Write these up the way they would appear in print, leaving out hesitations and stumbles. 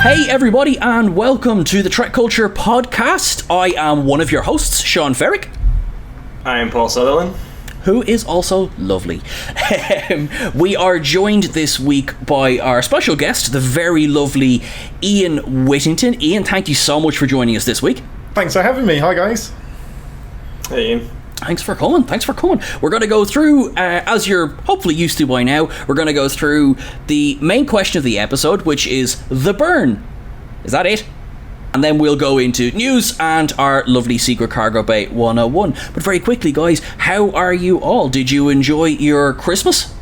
Hey everybody, and welcome to the TrekCulture podcast. I am one of your hosts, Sean Ferrick. I am Paul Sutherland. Who is also lovely. We are joined this week by our special guest, the very lovely Ian Whittington. Ian, thank you so much for joining us this week. Thanks for having me. Hi guys. Hey Ian. Thanks for coming. We're going to go through, as you're hopefully used to by now, we're going to go through the main question of the episode, which is the burn. Is that it? And then we'll go into news and our lovely Secret Cargo Bay 101. But very quickly, guys, how are you all? Did you enjoy your Christmas?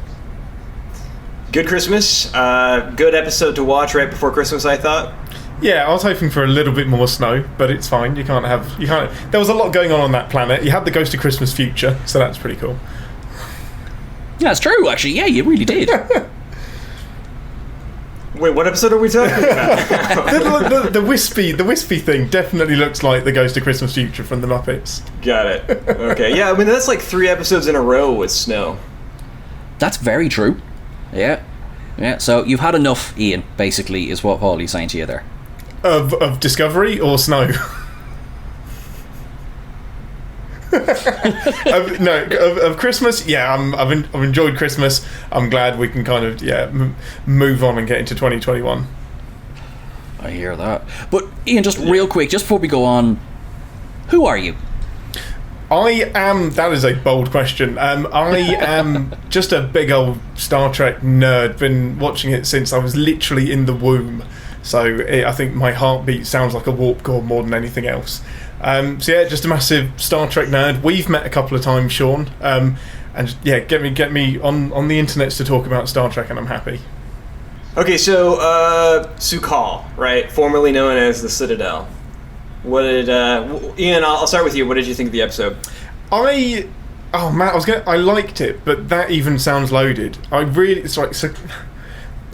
Good Christmas. Good episode to watch right before Christmas, I thought. Yeah, I was hoping for a little bit more snow, but it's fine. You can't. There was a lot going on that planet. You had the Ghost of Christmas Future, so that's pretty cool. That's true, actually. Yeah, you really did. Wait, what episode are we talking about? the wispy thing definitely looks like the Ghost of Christmas Future from the Muppets. Got it. Okay, yeah, I mean, that's like 3 episodes in a row with snow. That's very true. Yeah. So you've had enough, Ian, basically, is what Paulie's saying to you there. Of Discovery or snow? Of Christmas. Yeah, I've enjoyed Christmas. I'm glad we can kind of move on and get into 2021. I hear that. But Ian, just real quick, just before we go on, who are you? I am. That is a bold question. I am just a big old Star Trek nerd. Been watching it since I was literally in the womb. So I think my heartbeat sounds like a warp core more than anything else. So yeah, just a massive Star Trek nerd. We've met a couple of times, Sean. And yeah, get me on the internet to talk about Star Trek, and I'm happy. Okay, so Su'Kal, right, formerly known as the Citadel. What did Ian? I'll start with you. What did you think of the episode? I liked it, but that even sounds loaded.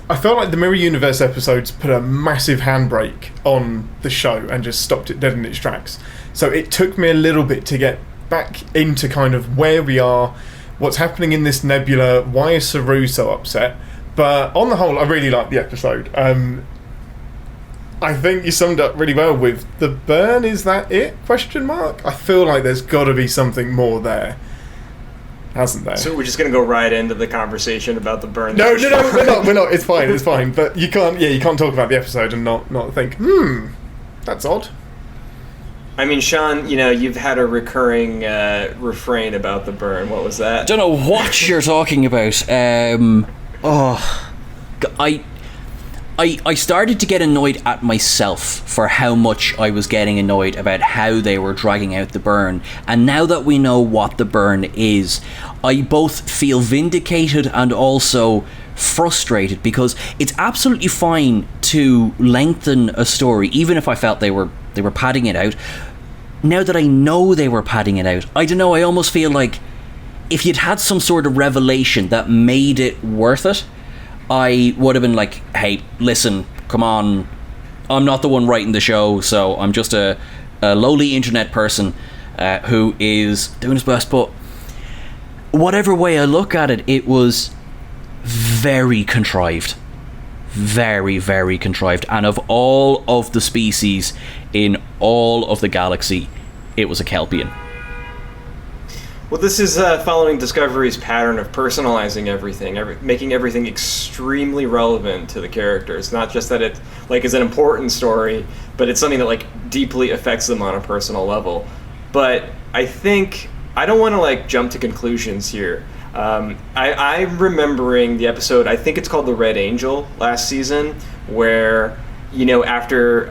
I felt like the Mirror Universe episodes put a massive handbrake on the show and just stopped it dead in its tracks. So it took me a little bit to get back into kind of where we are, what's happening in this nebula, why is Saru so upset. But on the whole, I really liked the episode. I think you summed up really well with the burn. Is that it? ? I feel like there's got to be something more there, hasn't there? So we're just gonna go right into the conversation about the burn. No, we're not. It's fine. But you can't talk about the episode and not think, that's odd. I mean, Sean, you've had a recurring refrain about the burn. What was that? Don't know what you're talking about. I started to get annoyed at myself for how much I was getting annoyed about how they were dragging out the burn. And now that we know what the burn is, I both feel vindicated and also frustrated, because it's absolutely fine to lengthen a story, even if I felt they were padding it out. Now that I know they were padding it out, I don't know, I almost feel like if you'd had some sort of revelation that made it worth it, I would have been like, hey, listen, come on, I'm not the one writing the show, so I'm just a lowly internet person who is doing his best. But whatever way I look at it, it was very contrived. Very, very contrived. And of all of the species in all of the galaxy, it was a Kelpian. Well, this is following Discovery's pattern of personalizing everything, making everything extremely relevant to the characters. Not just that it is an important story, but it's something that deeply affects them on a personal level. But I think I don't want to jump to conclusions here. I'm remembering the episode. I think it's called The Red Angel last season, where after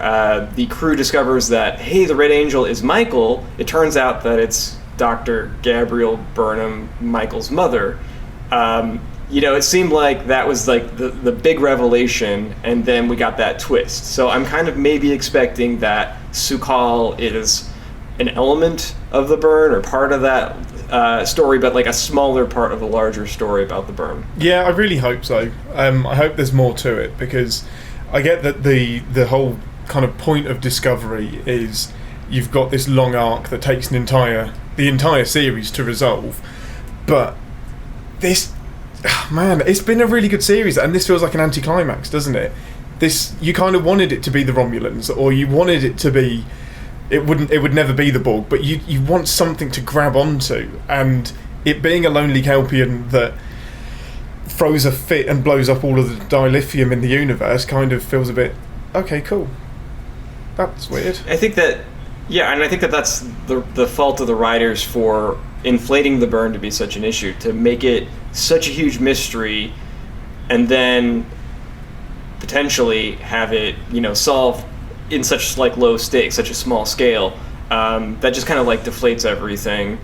the crew discovers that the Red Angel is Michael, it turns out that it's Dr. Gabriel Burnham, Michael's mother. It seemed like that was the big revelation, and then we got that twist. So I'm kind of maybe expecting that Su'Kal is an element of the burn or part of that story, but a smaller part of a larger story about the burn. Yeah, I really hope so. I hope there's more to it, because I get that the whole kind of point of Discovery is you've got this long arc that takes the entire series to resolve, but this, man, it's been a really good series, and this feels like an anticlimax, doesn't it? this, you kind of wanted it to be the Romulans, or you wanted it to be, it would never be the Borg, but you want something to grab onto, and it being a lonely Kelpian that throws a fit and blows up all of the dilithium in the universe kind of feels a bit, okay, cool. That's weird. I think that, and I think that that's the fault of the writers for inflating the burn to be such an issue, to make it such a huge mystery, and then potentially have it, solved in such like low stakes, such a small scale, that just kind of like deflates everything.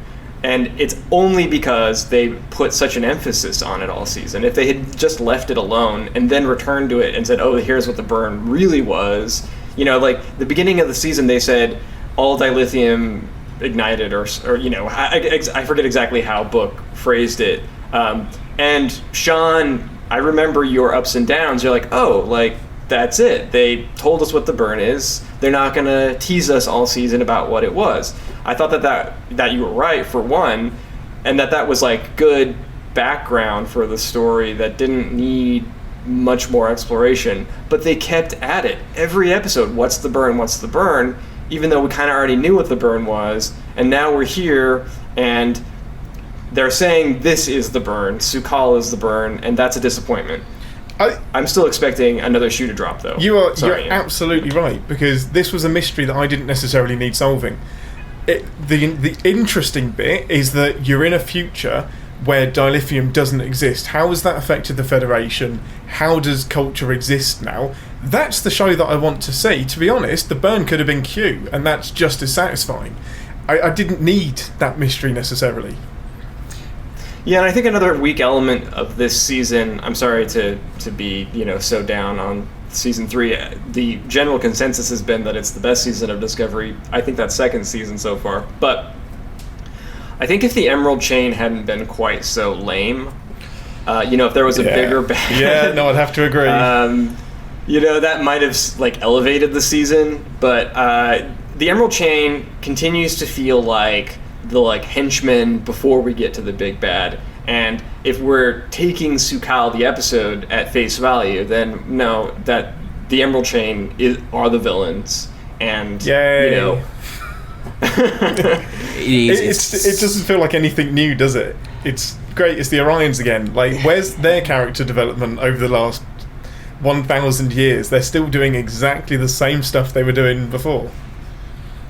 And it's only because they put such an emphasis on it all season. If they had just left it alone and then returned to it and said, oh, here's what the burn really was, like the beginning of the season, they said all dilithium ignited, or I forget exactly how Book phrased it. And Sean, I remember your ups and downs. You're like, oh, like, that's it. They told us what the burn is. They're not going to tease us all season about what it was. I thought that you were right, for one, and that was like good background for the story that didn't need much more exploration. But they kept at it. Every episode, what's the burn, what's the burn, even though we kind of already knew what the burn was. And now we're here, and they're saying this is the burn, Su'Kal is the burn, and that's a disappointment. I'm still expecting another shoe to drop, though. You're absolutely right, because this was a mystery that I didn't necessarily need solving. The interesting bit is that you're in a future where dilithium doesn't exist. How has that affected the Federation? How does culture exist now? That's the show that I want to see. To be honest, the burn could have been Q, and that's just as satisfying. I didn't need that mystery necessarily. Yeah, and I think another weak element of this season, I'm sorry to be, so down on season 3. The general consensus has been that it's the best season of Discovery. I think that's second season so far. But I think if the Emerald Chain hadn't been quite so lame, if there was a bigger bad... Yeah, no, I'd have to agree. That might have, elevated the season. But the Emerald Chain continues to feel like the henchmen before we get to the big bad. And if we're taking Su'Kal the episode at face value, then no, that the Emerald Chain are the villains. And Yay. It doesn't feel like anything new, does it? It's great. It's the Orions again. Where's their character development over the last 1,000 years? They're still doing exactly the same stuff they were doing before.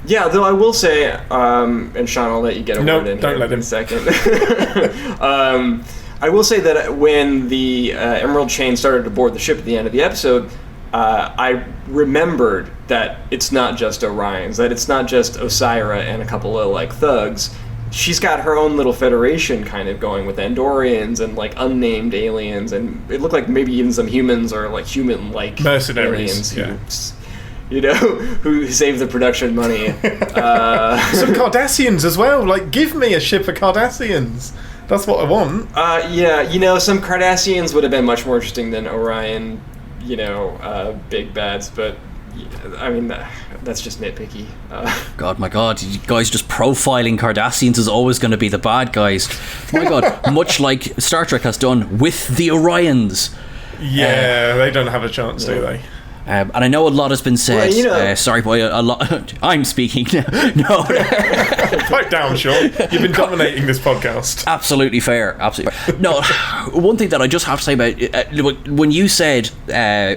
Yeah, though I will say, and Sean, I'll let you get a word in here in a second. I will say that when the Emerald Chain started to board the ship at the end of the episode, I remembered that it's not just Orions, that it's not just Osira and a couple of thugs. She's got her own little federation kind of going with Andorians and unnamed aliens, and it looked like maybe even some humans or human-like mercenaries, aliens who save the production money. Some Cardassians as well. Give me a ship of Cardassians. That's what I want. Some Cardassians would have been much more interesting than Orion, big bads, but I mean, that's just nitpicky. God, my God, you guys just profiling Cardassians is always going to be the bad guys. My God, much like Star Trek has done with the Orions. Yeah, they don't have a chance, do they? And I know a lot has been said. Well, sorry, boy, a lot. I'm speaking. No. Pipe down, Sean. You've been dominating this podcast. Absolutely fair. Absolutely fair. No, one thing that I just have to say about when you said,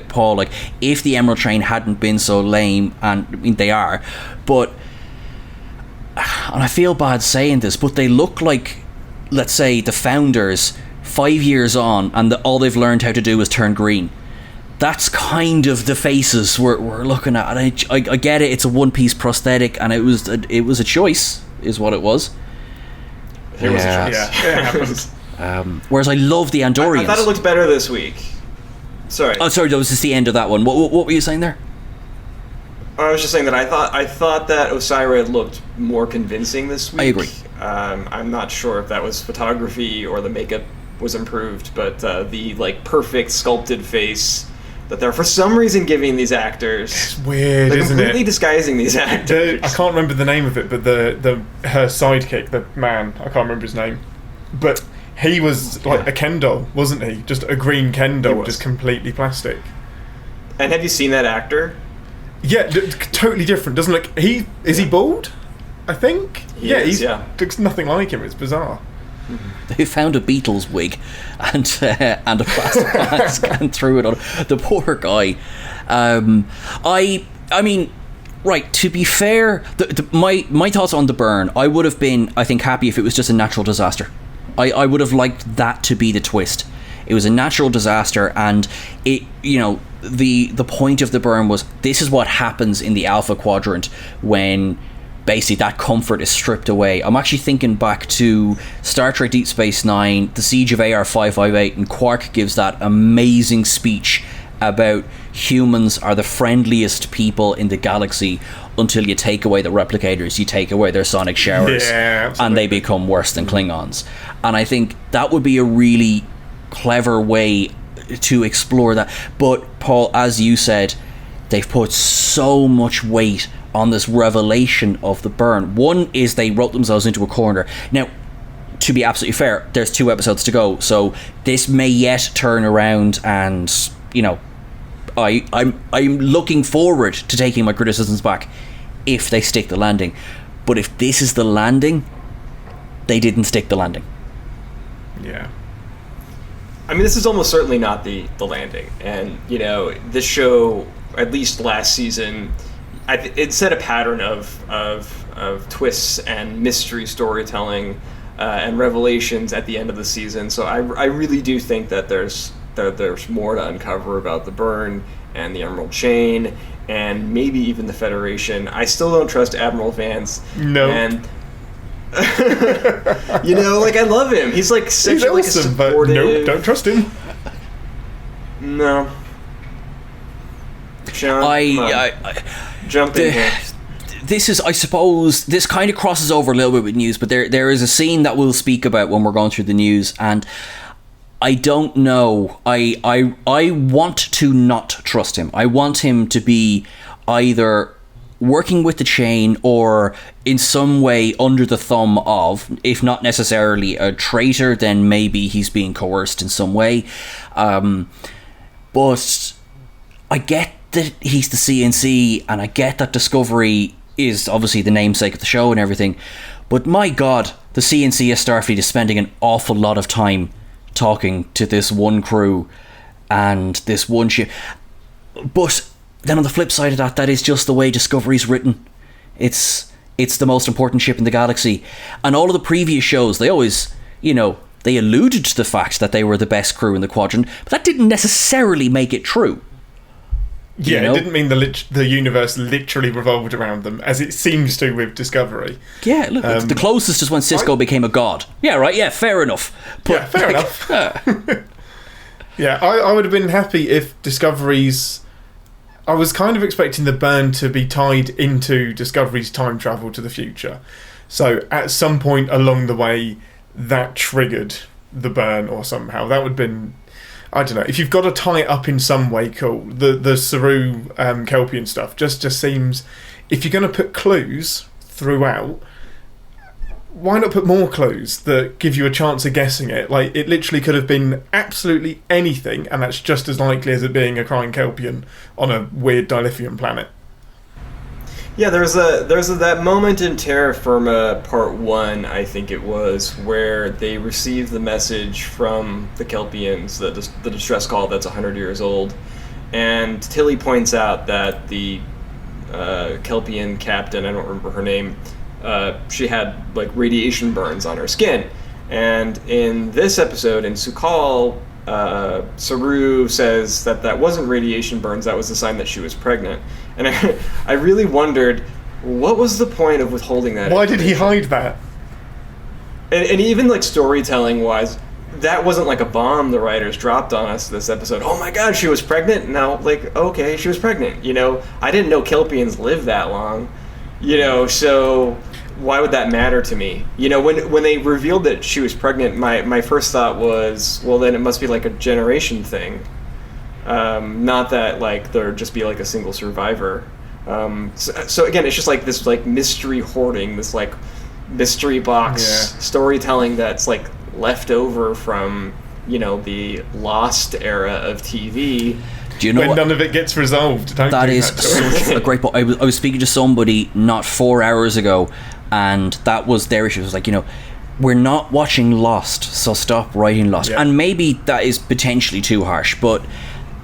Paul, if the Emerald Chain hadn't been so lame, and I mean they are, but and I feel bad saying this, but they look like, let's say, the Founders 5 years on, and all they've learned how to do is turn green. That's kind of the faces we're looking at, and I get it. It's a one-piece prosthetic, and it was a choice, is what it was. It was a choice. Yeah, it happens. Whereas I love the Andorians. I thought it looked better this week. Sorry. Oh, sorry. That was just the end of that one. What were you saying there? I was just saying that I thought that Osira looked more convincing this week. I agree. I'm not sure if that was photography or the makeup was improved, but the perfect sculpted face that they're for some reason giving these actors. It's weird, they're isn't it? Completely disguising these actors. I can't remember the name of it, but her sidekick, the man, I can't remember his name, but he was a Ken doll, wasn't he? Just a green Ken doll, just completely plastic. And have you seen that actor? Yeah, totally different. Doesn't look. Is he bald? I think. He is, looks nothing like him. It's bizarre. They found a Beatles wig and a plastic mask and threw it on the poor guy. I mean, right, to be fair, my thoughts on the burn, I would have been, I think, happy if it was just a natural disaster. I would have liked that to be the twist. It was a natural disaster, and it, the point of the burn was, this is what happens in the Alpha Quadrant when basically that comfort is stripped away. I'm actually thinking back to Star Trek Deep Space Nine, the Siege of AR-558, and Quark gives that amazing speech about humans are the friendliest people in the galaxy until you take away the replicators, you take away their sonic showers, and they become worse than Klingons. And I think that would be a really clever way to explore that. But Paul, as you said, they've put so much weight on this revelation of the burn. One is they wrote themselves into a corner. Now, to be absolutely fair, there's 2 episodes to go, so this may yet turn around, and I'm looking forward to taking my criticisms back if they stick the landing. But if this is the landing, they didn't stick the landing. Yeah. I mean, this is almost certainly not the landing. And, this show, at least last season, it set a pattern of twists and mystery storytelling and revelations at the end of the season. So I really do think that there's more to uncover about the burn and the Emerald Chain and maybe even the Federation. I still don't trust Admiral Vance. No. And I love him. He's like such awesome, a supportive. But nope, don't trust him. No. Sean, I jump in here. This is, I suppose, this kind of crosses over a little bit with news, but there is a scene that we'll speak about when we're going through the news, and I don't know. I want to not trust him. I want him to be either working with the chain or in some way under the thumb of, if not necessarily a traitor, then maybe he's being coerced in some way. But I get that he's the CNC, and I get that Discovery is obviously the namesake of the show and everything, but my god, the CNC as Starfleet is spending an awful lot of time talking to this one crew and this one ship. But then on the flip side of that is just the way Discovery's written. It's the most important ship in the galaxy, and all of the previous shows, they always, they alluded to the fact that they were the best crew in the quadrant, but that didn't necessarily make it true. Yeah, it didn't mean the universe literally revolved around them, as it seems to with Discovery. Yeah, look, the closest is when Sisko became a god. Yeah, right, yeah, fair enough. But, fair enough. Yeah, I would have been happy if Discovery's... I was kind of expecting the burn to be tied into Discovery's time travel to the future. So at some point along the way, that triggered the burn, or somehow. That would have been... I don't know. If you've got to tie it up in some way, cool. The Saru Kelpian stuff just seems... If you're going to put clues throughout, why not put more clues that give you a chance of guessing it? Like, it literally could have been absolutely anything, and that's just as likely as it being a crying Kelpian on a weird Dilithium planet. Yeah, there's that moment in Terra Firma Part 1, I think it was, where they receive the message from the Kelpians, the distress call that's 100 years old, and Tilly points out that the Kelpian captain, I don't remember her name, she had like radiation burns on her skin. And in this episode, in Su'Kal, Saru says that wasn't radiation burns, that was a sign that she was pregnant. And I really wondered, what was the point of withholding that? Why did he hide that? And even like storytelling wise, that wasn't like a bomb the writers dropped on us this episode. Oh my god, she was pregnant? Now, like, okay, she was pregnant. I didn't know Kelpians lived that long. So why would that matter to me? When they revealed that she was pregnant, my first thought was, well, then it must be like a generation thing. Not that like there'd just be like a single survivor. So again, it's just like this like mystery hoarding, this like mystery box storytelling that's like left over from the Lost era of TV. Do you know when what? none of it gets resolved. Don't That do is that to us. such a great point. I was speaking to somebody not 4 hours ago, and that was their issue. It was like, we're not watching Lost, so stop writing Lost. Yeah. And maybe that is potentially too harsh, but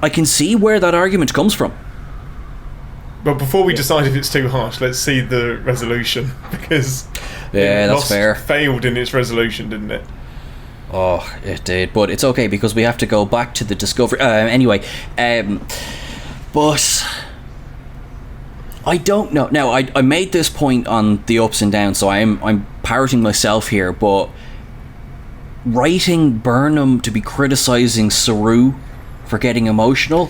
I can see where that argument comes from. But before we decide if it's too harsh, let's see the resolution, because That's Lost fair. failed in its resolution, didn't it? Oh, it did, but it's okay because we have to go back to the Discovery. But I don't know. Now, I made this point on the ups and downs, so I'm parroting myself here. But writing Burnham to be criticizing Saru for getting emotional,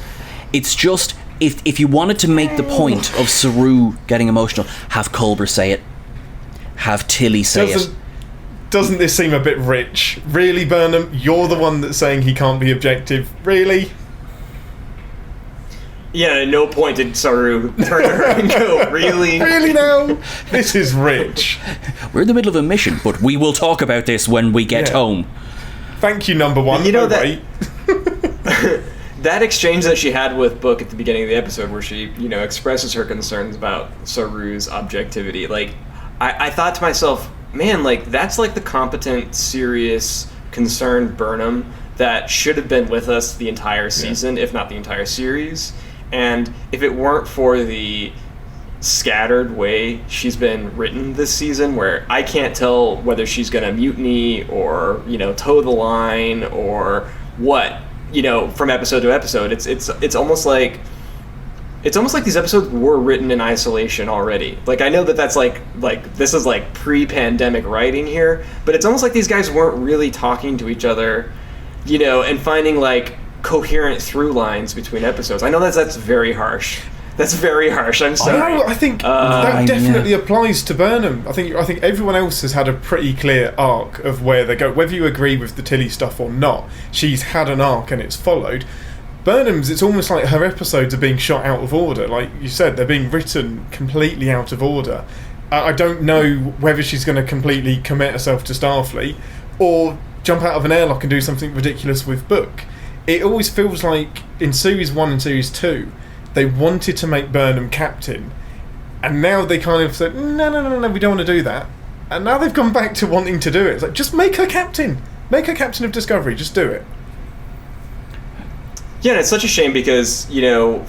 it's just if you wanted to make the point of Saru getting emotional, have Culber say it, have Tilly say it. Doesn't this seem a bit rich? Really, Burnham? You're the one that's saying he can't be objective. Really? Yeah, at no point did Saru turn to her and go, really? Really now? This is rich. We're in the middle of a mission, but we will talk about this when we get home. Thank you, number one. And that that exchange that she had with Book at the beginning of the episode, where she, expresses her concerns about Saru's objectivity, like, I thought to myself, man, like, that's like the competent, serious, concerned Burnham that should have been with us the entire season, if not the entire series. And if it weren't for the scattered way she's been written this season, where I can't tell whether she's going to mutiny or, toe the line or what, from episode to episode, it's almost like these episodes were written in isolation already. Like, I know that's like this is like pre-pandemic writing here, but it's almost like these guys weren't really talking to each other, and finding like coherent through lines between episodes. I know that's very harsh. That's very harsh. I'm sorry. I think that definitely applies to Burnham. I think everyone else has had a pretty clear arc of where they go. Whether you agree with the Tilly stuff or not, she's had an arc and it's followed. Burnham's, it's almost like her episodes are being shot out of order. Like you said, they're being written completely out of order. I don't know whether she's going to completely commit herself to Starfleet or jump out of an airlock and do something ridiculous with Book. It always feels like in Series 1 and Series 2, they wanted to make Burnham captain, and now they kind of said, no, we don't want to do that. And now they've gone back to wanting to do it. It's like, just make her captain. Make her captain of Discovery. Just do it. Yeah, and it's such a shame because,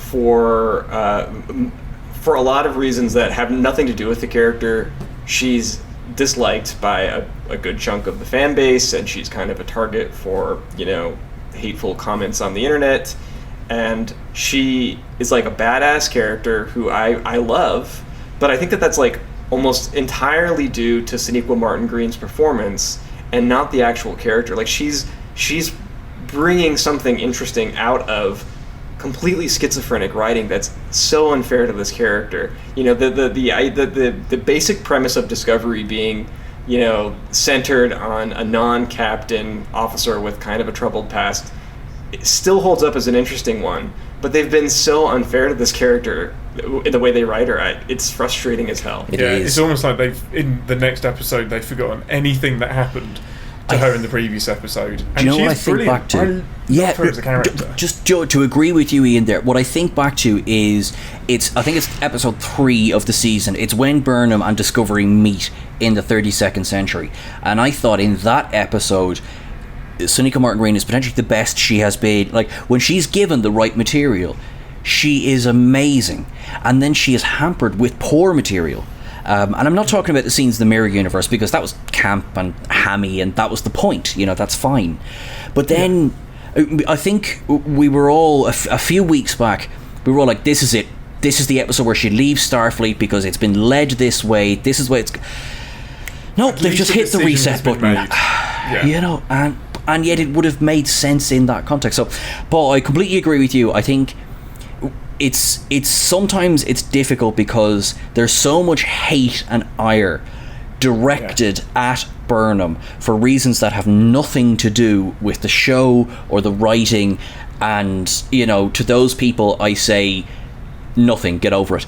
for a lot of reasons that have nothing to do with the character, she's disliked by a good chunk of the fan base, and she's kind of a target for, hateful comments on the internet. And she is like a badass character who I love, but I think that's like almost entirely due to Sonequa Martin Green's performance and not the actual character. Like, she's bringing something interesting out of completely schizophrenic writing that's so unfair to this character. The basic premise of Discovery being, centered on a non-captain officer with kind of a troubled past, it still holds up as an interesting one, but they've been so unfair to this character in the way they write her. It's frustrating as hell. It is. It's almost like in the next episode they've forgotten anything that happened to her in the previous episode. And do you know what I she's think brilliant. back to? I love her as a character. Just to agree with you, Ian, there, what I think back to is I think it's episode 3 of the season. It's when Burnham and Discovery meet in the 32nd century, and I thought in that episode Sonequa Martin Green is potentially the best she has been. Like, when she's given the right material, she is amazing, and then she is hampered with poor material. And I'm not talking about the scenes in the Mirror Universe, because that was camp and hammy, and that was the point. That's fine. But then I think we were all a few weeks back. We were all like, "This is it. This is the episode where she leaves Starfleet because it's been led this way. This is where it's." Nope, they've just hit the reset button. And yet it would have made sense in that context. So, Paul, I completely agree with you. I think it's sometimes it's difficult because there's so much hate and ire directed at Burnham for reasons that have nothing to do with the show or the writing, and to those people I say nothing, get over it.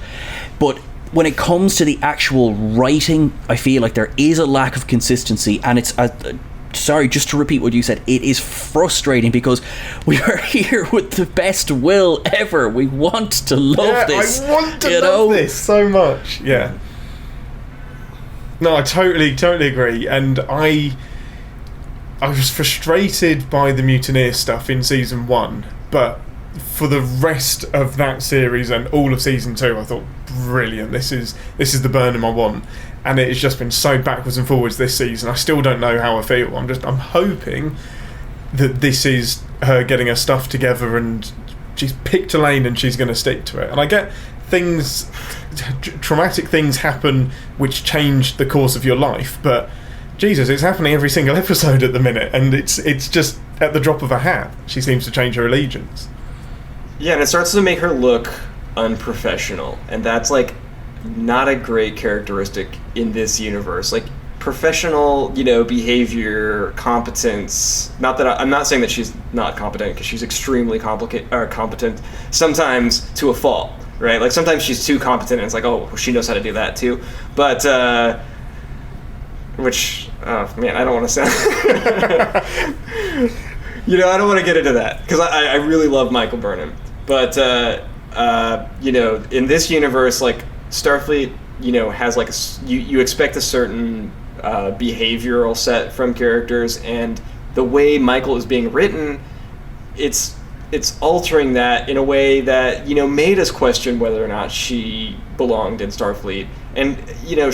But when it comes to the actual writing, I feel like there is a lack of consistency, and it's sorry, just to repeat what you said, it is frustrating because we are here with the best will ever. We want to love this. I want to love this so much. Yeah. No, I totally agree. And I was frustrated by the Mutineer stuff in season 1, but for the rest of that series and all of season 2, I thought, brilliant. This is the Burnham I want. And it has just been so backwards and forwards this season. I still don't know how I feel. I'm hoping that this is her getting her stuff together and she's picked a lane and she's going to stick to it. And I get traumatic things happen which change the course of your life, but Jesus, it's happening every single episode at the minute, and it's just at the drop of a hat she seems to change her allegiance. Yeah, and it starts to make her look unprofessional, and that's like not a great characteristic in this universe. Like professional, behavior, competence. Not that I'm not saying that she's not competent, because she's extremely competent, sometimes to a fault, right? Like sometimes she's too competent, and it's like, oh, she knows how to do that too. But which, oh man, I don't want to sound. I don't want to get into that because I really love Michael Burnham, but in this universe, like Starfleet, has like you expect a certain behavioral set from characters, and the way Michael is being written, it's altering that in a way that made us question whether or not she belonged in Starfleet. And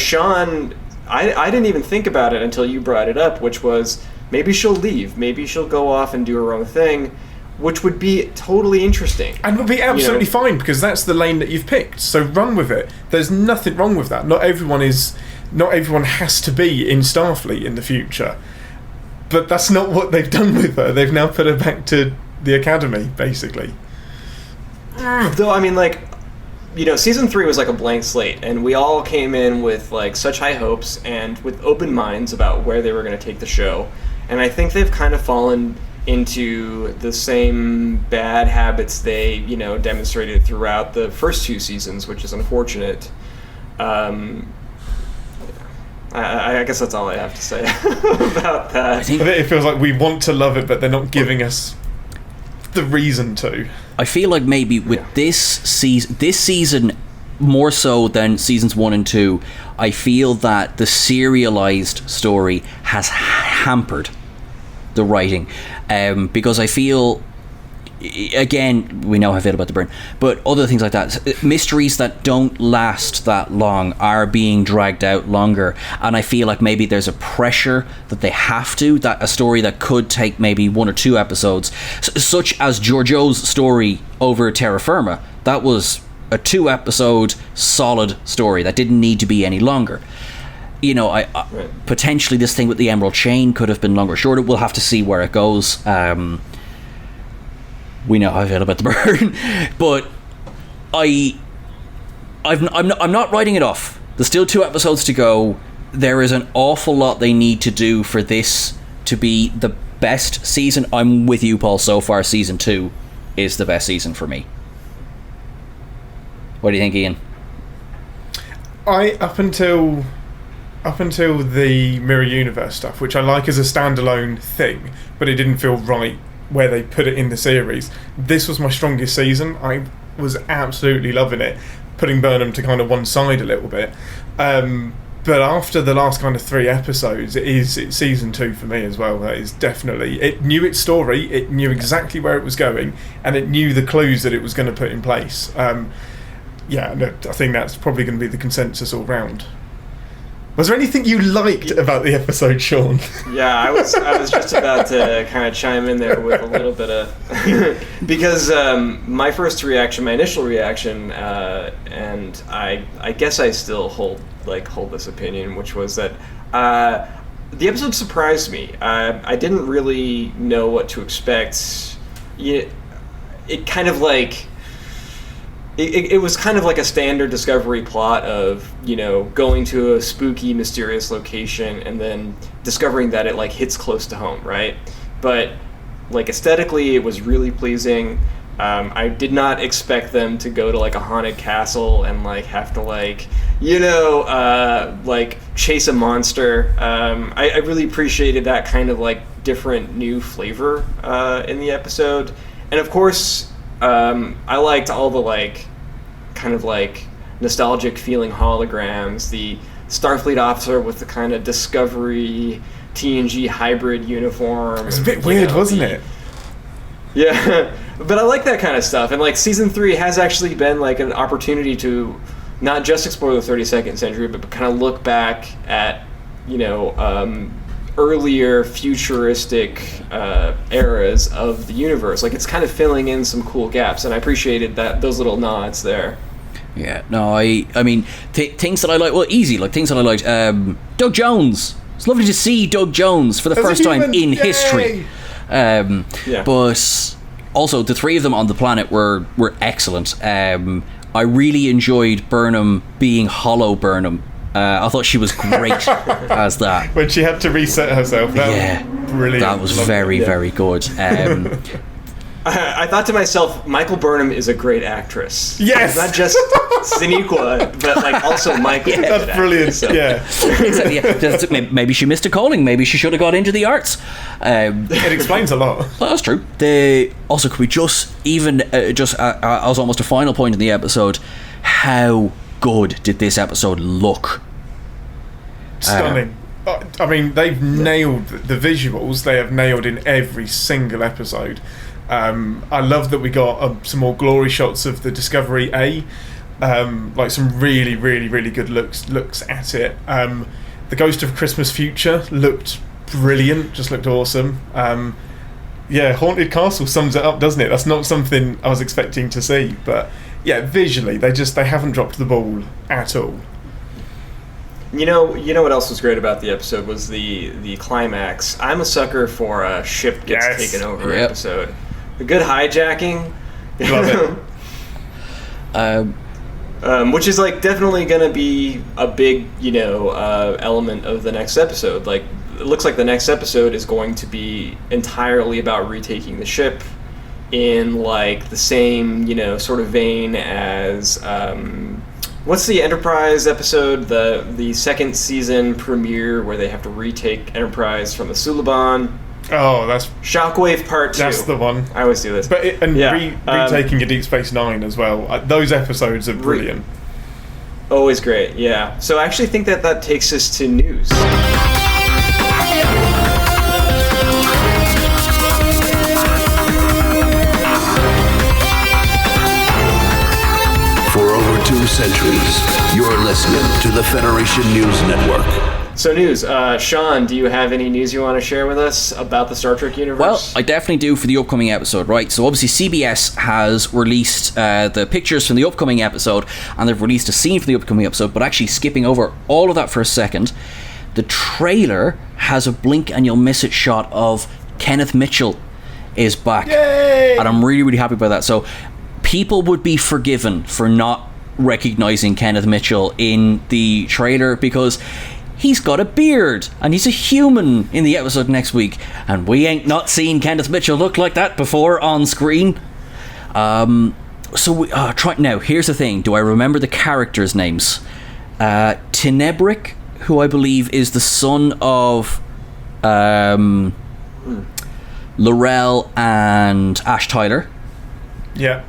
Sean, I didn't even think about it until you brought it up, which was maybe she'll leave, maybe she'll go off and do her own thing, which would be totally interesting. And would be absolutely fine, because that's the lane that you've picked, so run with it. There's nothing wrong with that. Not everyone has to be in Starfleet in the future. But that's not what they've done with her. They've now put her back to the Academy, basically. Though, I mean, season 3 was like a blank slate, and we all came in with like such high hopes and with open minds about where they were going to take the show. And I think they've kind of fallen into the same bad habits they, demonstrated throughout the first 2 seasons, which is unfortunate. I guess that's all I have to say about that. I think it feels like we want to love it, but they're not giving us the reason to. I feel like maybe with this season more so than seasons 1 and 2, I feel that the serialized story has hampered the writing, because I feel, again, we know how I feel about the burn, but other things like that, mysteries that don't last that long are being dragged out longer, and I feel like maybe there's a pressure that they have to, that a story that could take maybe 1 or 2 episodes, such as Georgiou's story over Terra Firma, that was a 2-episode solid story that didn't need to be any longer. Potentially this thing with the Emerald Chain could have been longer or shorter. We'll have to see where it goes. We know how I feel about the burn, but I'm not writing it off. There's still 2 episodes to go. There is an awful lot they need to do for this to be the best season. I'm with you, Paul. So far, season 2 is the best season for me. What do you think, Ian? Up until the Mirror Universe stuff, which I like as a standalone thing, but it didn't feel right where they put it in the series. This was my strongest season. I was absolutely loving it, putting Burnham to kind of one side a little bit. But after the last kind of 3 episodes, it's season 2 for me as well. That is definitely, it knew its story, it knew exactly where it was going, and it knew the clues that it was going to put in place. I think that's probably going to be the consensus all round. Was there anything you liked about the episode, Sean? Yeah, I was just about to kind of chime in there with a little bit of because my initial reaction, and I guess I still hold this opinion, which was that the episode surprised me. I didn't really know what to expect. It kind of like. It was kind of like a standard Discovery plot of, going to a spooky, mysterious location and then discovering that it hits close to home, right? But aesthetically, it was really pleasing. I did not expect them to go to a haunted castle and have to like chase a monster. I really appreciated that kind of like different new flavor in the episode. And of course, I liked all the like kind of like nostalgic feeling holograms, the Starfleet officer with the kind of Discovery TNG hybrid uniform. It was a bit weird, wasn't it? Yeah, but I like that kind of stuff. And like season 3 has actually been like an opportunity to not just explore the 32nd century, but kind of look back at, earlier futuristic eras of the universe. Like it's kind of filling in some cool gaps, and I appreciated those little nods there. Yeah, no, I mean, things that I like, well, easy, like things that I liked. Doug Jones. It's lovely to see Doug Jones for the first time in history. But also, the 3 of them on the planet were excellent. I really enjoyed Burnham being Hollow Burnham. I thought she was great as that. When she had to reset herself, that was brilliant. That was very good. I thought to myself, Michael Burnham is a great actress. Yes! Not just Sinequa, but like also Michael. Yeah, that's brilliant, so. Yeah. Exactly. Maybe she missed a calling. Maybe she should have got into the arts. It explains a lot. Well, that's true. Also, could we just as almost a final point in the episode, how good did this episode look? Stunning. I mean, they've nailed the visuals. They have nailed in every single episode. I love that we got some more glory shots of the Discovery A, like some really, really, really good looks at it. The Ghost of Christmas Future looked brilliant, just looked awesome. Haunted Castle sums it up, doesn't it? That's not something I was expecting to see, but yeah, visually they haven't dropped the ball at all. You know what else was great about the episode was the climax. I'm a sucker for a ship gets taken over episode. The good hijacking. Love it. Which is like definitely going to be a big, element of the next episode. Like it looks like the next episode is going to be entirely about retaking the ship in like the same, sort of vein as what's the Enterprise episode, the second season premiere where they have to retake Enterprise from the Suliban? Oh, that's Shockwave Part 2. That's the one. I always do this. But retaking a Deep Space Nine as well. Those episodes are brilliant. Always great, yeah. So I actually think that takes us to news. For over 2 centuries, you're listening to the Federation News Network. So news, Sean, do you have any news you want to share with us about the Star Trek universe? Well, I definitely do for the upcoming episode, right? So obviously CBS has released the pictures from the upcoming episode, and they've released a scene for the upcoming episode, but actually skipping over all of that for a second, the trailer has a blink and you'll miss it shot of Kenneth Mitchell is back. Yay! And I'm really, really happy about that. So people would be forgiven for not recognizing Kenneth Mitchell in the trailer because he's got a beard and he's a human in the episode next week, and we ain't not seen Kenneth Mitchell look like that before on screen. So we try now. Here's the thing: do I remember the characters' names? Tenebric, who I believe is the son of Laurel and Ash Tyler. Yeah.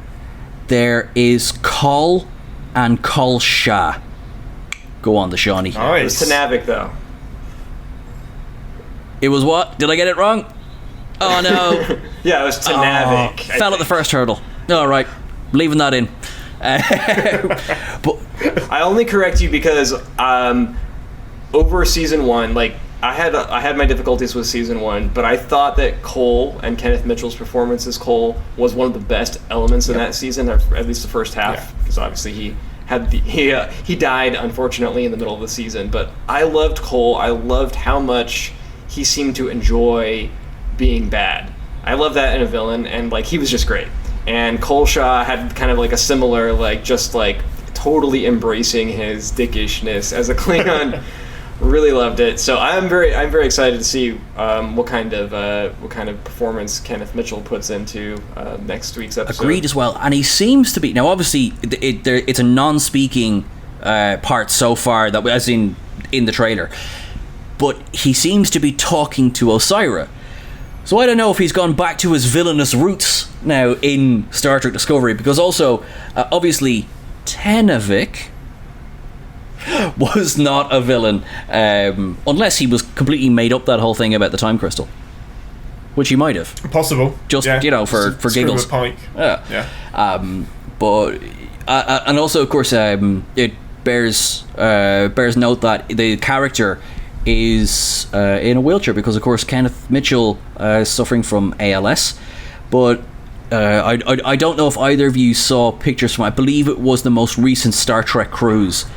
There is Col and Col Shah. Go on, the Shawnee. Nice. It was Tenavik, though. It was what? Did I get it wrong? Oh, no. Yeah, it was Tenavik. Fell at the first hurdle. All right. Leaving that in. But I only correct you because over season 1, like, I had my difficulties with season 1, but I thought that Cole and Kenneth Mitchell's performance as Cole was one of the best elements in that season, or at least the first half, because obviously he died unfortunately in the middle of the season. But I loved Cole. I loved how much he seemed to enjoy being bad. I love that in a villain, and like he was just great. And Cole Shaw had kind of like a similar, like just like totally embracing his dickishness as a Klingon. Really loved it. So I'm very excited to see what kind of performance Kenneth Mitchell puts into next week's episode. Agreed as well. And he seems to be now. Obviously, it's a non-speaking parts so far, that as in the trailer. But he seems to be talking to Osira. So I don't know if he's gone back to his villainous roots now in Star Trek Discovery, because also, obviously, Tenavik was not a villain, unless he was completely made up that whole thing about the time crystal, which he might have. Possible. Just, for giggles. Pike. Yeah. But and also, of course, it bears note that the character is in a wheelchair because, of course, Kenneth Mitchell is suffering from ALS. But I don't know if either of you saw pictures from, I believe it was the most recent Star Trek cruise.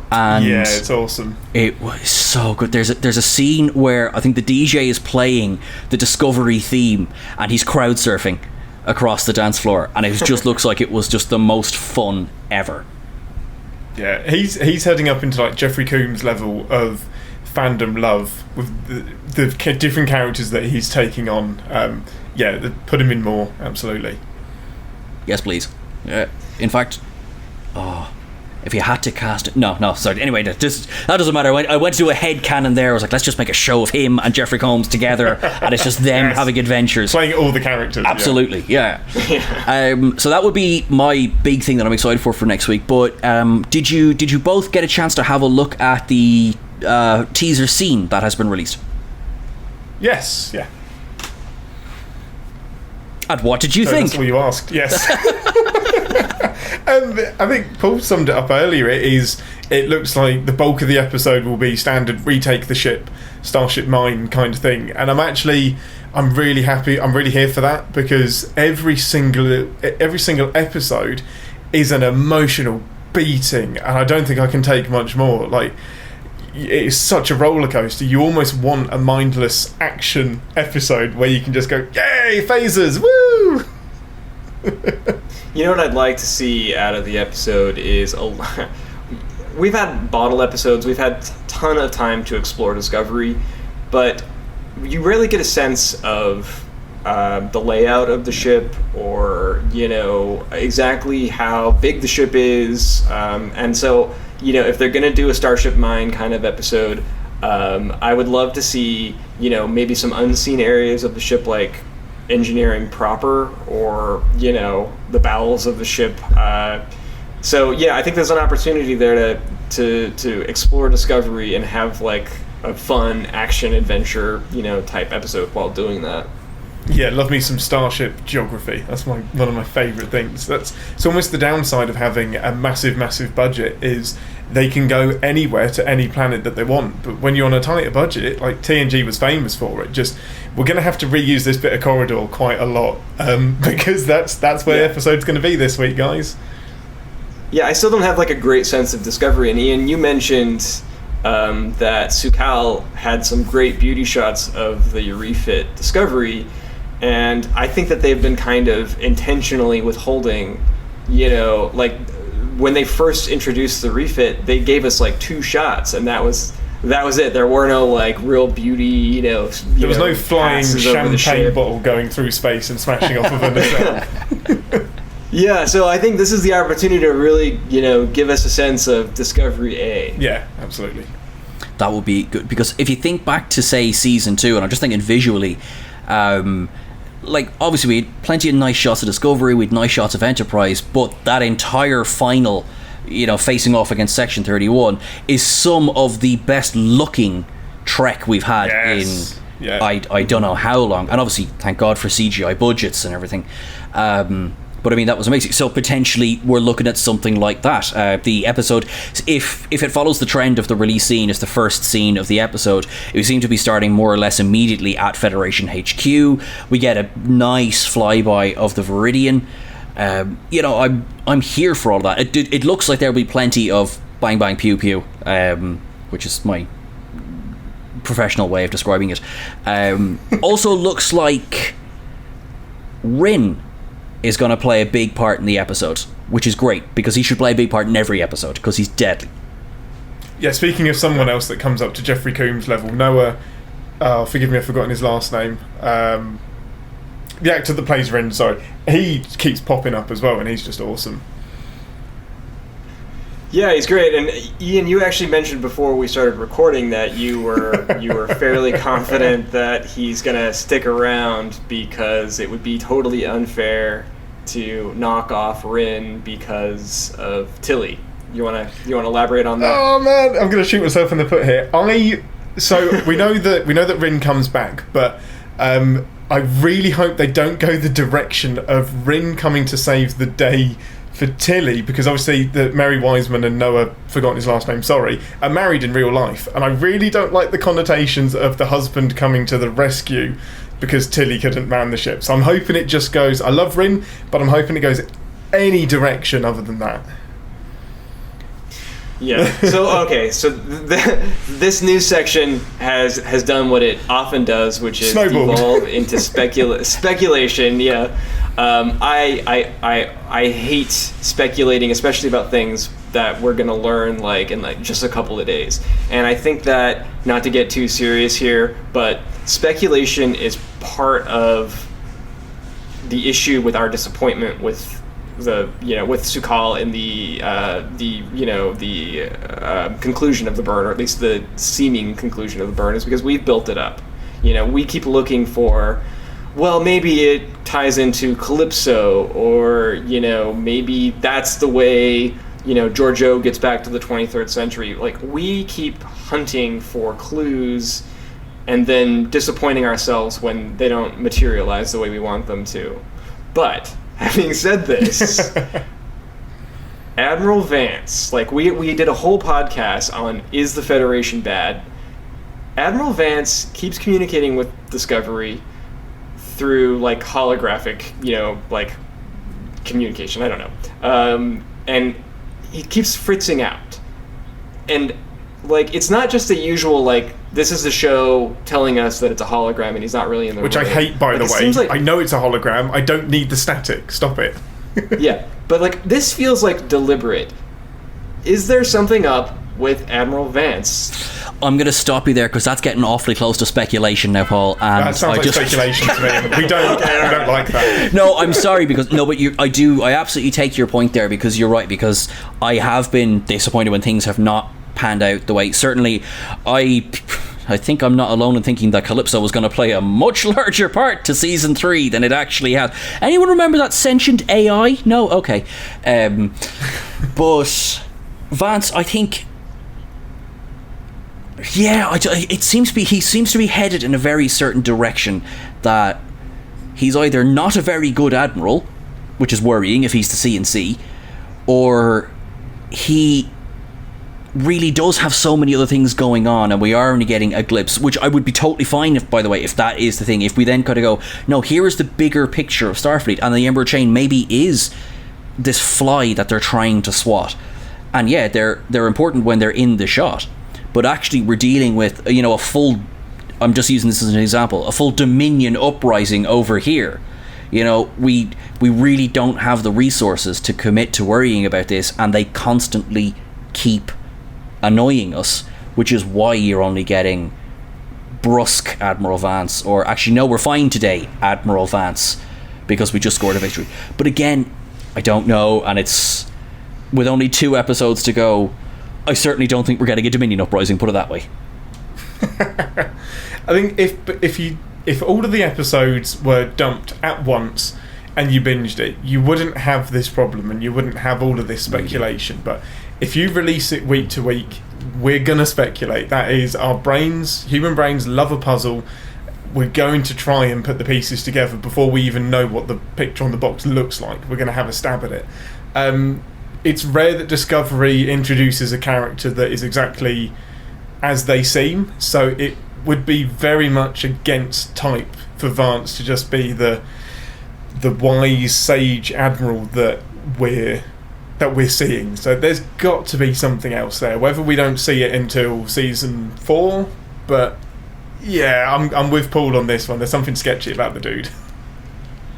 And yeah, it's awesome. It was so good. There's a scene where I think the DJ is playing the Discovery theme and he's crowd surfing across the dance floor, and it just looks like it was just the most fun ever. Yeah, he's heading up into like Jeffrey Combs level of fandom love with the different characters that he's taking on. Put him in more, absolutely. Yes, please. In fact, if you had to cast it... No, sorry. Anyway, that doesn't matter. I went to a head canon there. I was like, let's just make a show of him and Jeffrey Combs together, and it's just them having adventures. Playing all the characters. Absolutely, yeah. So that would be my big thing that I'm excited for next week. But did you both get a chance to have a look at the teaser scene that has been released? Yes, yeah. And what did you think? That's what you asked, yes. I think Paul summed it up earlier. It looks like the bulk of the episode will be standard retake the ship, Starship Mine kind of thing. And I'm really happy. I'm really here for that, because every single episode is an emotional beating, and I don't think I can take much more. Like, it's such a roller coaster. You almost want a mindless action episode where you can just go, yay, phasers, woo! You know what I'd like to see out of the episode is we've had bottle episodes, we've had a ton of time to explore Discovery, but you rarely get a sense of the layout of the ship, or exactly how big the ship is, and so if they're going to do a Starship Mine kind of episode, I would love to see maybe some unseen areas of the ship, like engineering proper, or the bowels of the ship. So yeah, I think there's an opportunity there to explore Discovery and have like a fun action adventure type episode while doing that. Yeah, love me some starship geography. That's one of my favourite things. It's almost the downside of having a massive budget, is they can go anywhere to any planet that they want. But when you're on a tighter budget, like TNG was famous for it, we're going to have to reuse this bit of corridor quite a lot, because that's where the episode's going to be this week, guys. Yeah, I still don't have like a great sense of Discovery. And Ian, you mentioned that Sukal had some great beauty shots of the refit Discovery. And I think that they've been kind of intentionally withholding, like when they first introduced the refit, they gave us like 2 shots, and that was it. There were no like real beauty, there was no flying champagne bottle going through space and smashing off of a nacelle. Yeah, so I think this is the opportunity to really, give us a sense of Discovery A. Yeah, absolutely. That would be good, because if you think back to, say, season 2, and I'm just thinking visually, like, obviously we had plenty of nice shots of Discovery, we had nice shots of Enterprise, but that entire final, facing off against Section 31 is some of the best looking Trek we've had in I don't know how long. And obviously, thank God for CGI budgets and everything. But I mean, that was amazing. So potentially we're looking at something like that. The episode, if it follows the trend of the release scene as the first scene of the episode, it would seem to be starting more or less immediately at Federation HQ. We get a nice flyby of the Viridian. I'm here for all that. It looks like there'll be plenty of bang bang pew pew, which is my professional way of describing it. Also looks like Rin is going to play a big part in the episode, which is great, because he should play a big part in every episode, because he's deadly. Yeah, speaking of someone else that comes up to Jeffrey Combs level, Noah, forgive me, I've forgotten his last name, the actor that plays Ren, sorry, he keeps popping up as well, and he's just awesome. Yeah, he's great. And Ian, you actually mentioned before we started recording that you were fairly confident that he's gonna stick around because it would be totally unfair to knock off Rin because of Tilly. You wanna elaborate on that? Oh man, I'm gonna shoot myself in the foot here. So we know that Rin comes back, but I really hope they don't go the direction of Rin coming to save the day for Tilly, because obviously the Mary Wiseman and Noah, forgotten his last name, sorry, are married in real life, and I really don't like the connotations of the husband coming to the rescue because Tilly couldn't man the ship. So I'm hoping it just goes, I love Rin, but I'm hoping it goes any direction other than that. Yeah. So okay. So this new section has done what it often does, which is devolve into speculation. Yeah. I hate speculating, especially about things that we're gonna learn in just a couple of days. And I think that, not to get too serious here, but speculation is part of the issue with our disappointment with with Su'Kal in the conclusion of the burn, or at least the seeming conclusion of the burn, is because we've built it up. We keep looking for, well, maybe it ties into Calypso, or maybe that's the way Georgiou gets back to the 23rd century. Like, we keep hunting for clues and then disappointing ourselves when they don't materialize the way we want them to. But having said this, Admiral Vance, we did a whole podcast on, is the Federation bad? Admiral Vance keeps communicating with Discovery through holographic, communication. I don't know. And he keeps fritzing out. And it's not just the usual this is the show telling us that it's a hologram and he's not really in the Which room. I hate, by the way. I know it's a hologram. I don't need the static. Stop it. Yeah, but this feels deliberate. Is there something up with Admiral Vance? I'm going to stop you there because that's getting awfully close to speculation now, Paul. And that sounds like speculation to me. We don't like that. No, I'm sorry but I absolutely take your point there, because you're right, because I have been disappointed when things have not panned out the way. Certainly, I think I'm not alone in thinking that Calypso was going to play a much larger part to season 3 than it actually has. Anyone remember that sentient AI? No? Okay. But Vance, I think, he seems to be headed in a very certain direction, that he's either not a very good admiral, which is worrying if he's the C&C, or he really does have so many other things going on, and we are only getting a glimpse, which I would be totally fine if, by the way, if that is the thing. If we then kind of go, no, here is the bigger picture of Starfleet, and the Emperor Chain maybe is this fly that they're trying to swat. And yeah, they're important when they're in the shot, but actually we're dealing with a full, I'm just using this as an example, a full Dominion uprising over here. We really don't have the resources to commit to worrying about this, and they constantly keep annoying us, which is why you're only getting brusque Admiral Vance, or actually no, we're fine today Admiral Vance, because we just scored a victory. But again, I don't know, and it's, with only 2 episodes to go, I certainly don't think we're getting a Dominion uprising, put it that way. I think if all of the episodes were dumped at once and you binged it, you wouldn't have this problem and you wouldn't have all of this speculation. But if you release it week to week, we're going to speculate. That is, our brains, human brains, love a puzzle. We're going to try and put the pieces together before we even know what the picture on the box looks like. We're going to have a stab at it. It's rare that Discovery introduces a character that is exactly as they seem, so it would be very much against type for Vance to just be the wise sage admiral that we're seeing. So there's got to be something else there, whether we don't see it until season 4. But yeah, I'm with Paul on this one. There's something sketchy about the dude.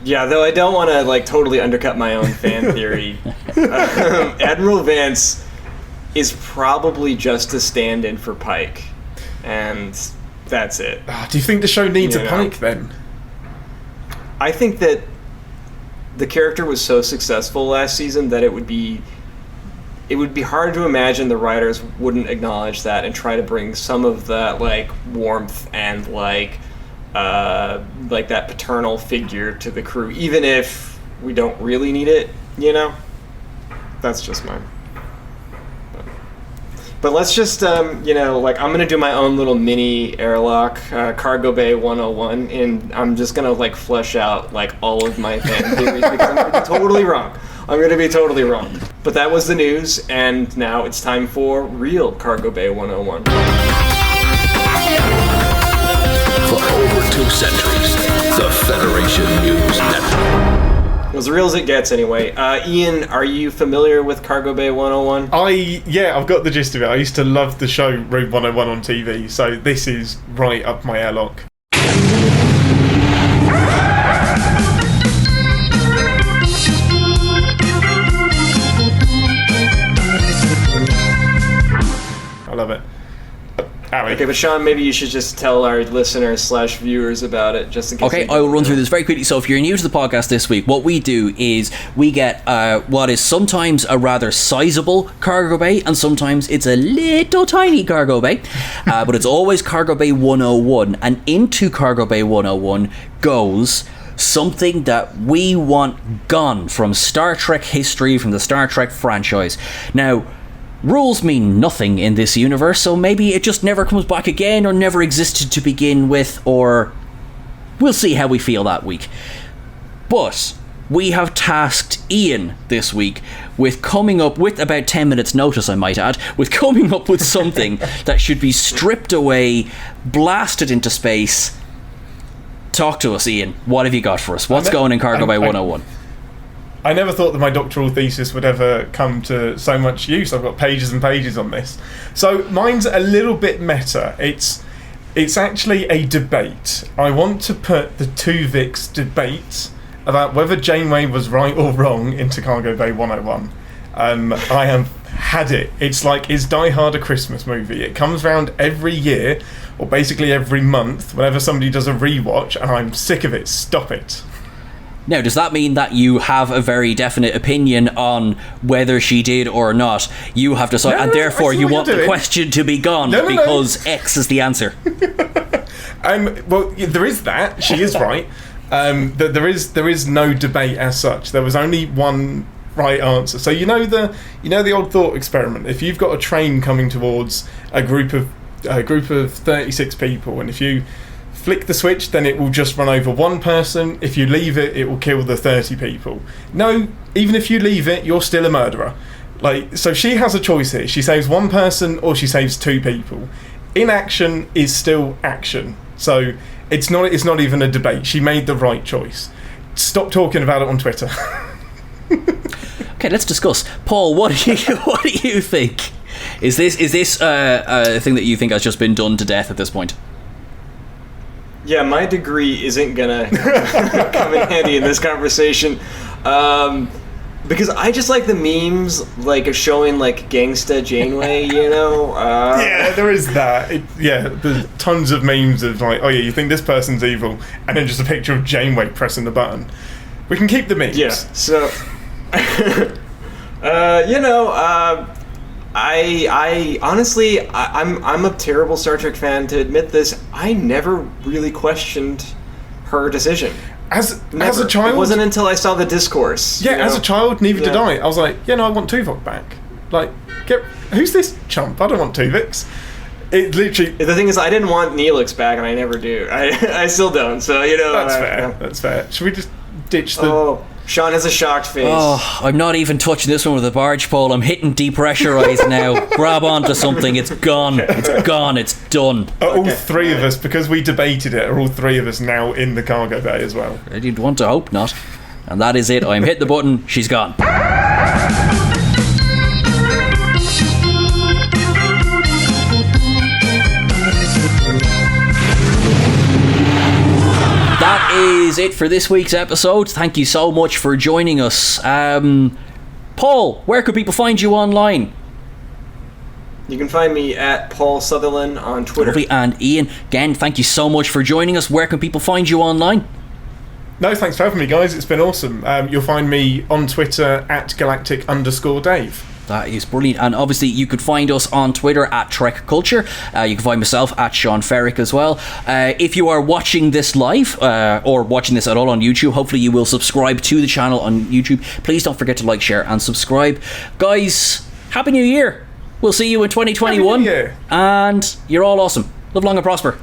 Yeah, though I don't want to totally undercut my own fan theory. Admiral Vance is probably just a stand-in for Pike, and that's it. Do you think the show needs a Pike then? I think that the character was so successful last season that it would be it would be hard to imagine the writers wouldn't acknowledge that and try to bring some of that like warmth and like that paternal figure to the crew, even if we don't really need it, you know? That's just mine. But let's just, I'm going to do my own little mini airlock, Cargo Bay 101, and I'm just going to, flesh out, all of my fan theories, because I'm going to be totally wrong. But that was the news, and now it's time for real Cargo Bay 101. For over 2 centuries, the Federation News Network. As real as it gets, anyway. Ian, are you familiar with Cargo Bay 101? I've got the gist of it. I used to love the show Room 101 on TV, so this is right up my airlock. I love it. Ali. Okay, but Sean, maybe you should just tell our listeners/viewers about it, just in case. Okay, I will run through this very quickly. So if you're new to the podcast this week, what we do is we get what is sometimes a rather sizable cargo bay, and sometimes it's a little tiny cargo bay, but it's always Cargo Bay 101, and into Cargo Bay 101 goes something that we want gone from Star Trek history, from the Star Trek franchise. Now, rules mean nothing in this universe, so maybe it just never comes back again, or never existed to begin with, or we'll see how we feel that week. But we have tasked Ian this week with coming up with, about 10 minutes notice I might add, with coming up with something that should be stripped away, blasted into space. Talk to us, Ian. What have you got for us? What's going in Cargo Bay 101? I never thought that my doctoral thesis would ever come to so much use. I've got pages and pages on this. So mine's a little bit meta. It's actually a debate. I want to put the Tuvix debate about whether Janeway was right or wrong into Cargo Bay 101. I have had it. It's like, is Die Hard a Christmas movie? It comes round every year, or basically every month, whenever somebody does a rewatch, and I'm sick of it. Stop it. Now, does that mean that you have a very definite opinion on whether she did or not? You have decided, and therefore you want the question to be gone because X is the answer. Well, there is that. She is right. There is no debate as such. There was only one right answer. So you know the old thought experiment. If you've got a train coming towards a group of 36 people, and if you flick the switch, then it will just run over one person. If you leave it, it will kill the 30 people. No, even if you leave it, you're still a murderer. So she has a choice here. She saves one person or she saves 2 people. Inaction is still action. So it's not even a debate. She made the right choice. Stop talking about it on Twitter. Okay, let's discuss. Paul, what do you think? Is this a thing that you think has just been done to death at this point? Yeah, my degree isn't gonna come in handy in this conversation, because I just like the memes, showing Gangsta Janeway, you know. Yeah, there is that. There's tons of memes of oh yeah, you think this person's evil, and then just a picture of Janeway pressing the button. We can keep the memes. Yeah. So, I honestly, I'm a terrible Star Trek fan to admit this. I never really questioned her decision. As a child, it wasn't until I saw the discourse. Yeah, as a child, neither did I. I was like, I want Tuvok back. Who's this chump? I don't want Tuvix. It literally. The thing is, I didn't want Neelix back, and I never do. I still don't. So That's fair. That's fair. Should we just ditch the? Oh. Sean has a shocked face. Oh, I'm not even touching this one with a barge pole. I'm hitting depressurize now. Grab onto something. It's gone. It's gone. It's done. All 3 of us, because we debated it, are all 3 of us now in the cargo bay as well? You'd want to hope not. And that is it. I'm hit the button. She's gone. That is it for this week's episode. Thank you so much for joining us. Paul, where could people find you online? You can find me at Paul Sutherland on Twitter. Lovely. And Ian, again, thank you so much for joining us. Where can people find you online? No, thanks for having me, guys. It's been awesome. You'll find me on Twitter at galactic_Dave. That is brilliant. And obviously you could find us on Twitter at TrekCulture. You can find myself at Sean Ferrick as well. If you are watching this live or watching this at all on YouTube, hopefully you will subscribe to the channel on YouTube. Please don't forget to like, share and subscribe. Guys, Happy New Year. We'll see you in 2021. Happy New Year. And you're all awesome. Live long and prosper.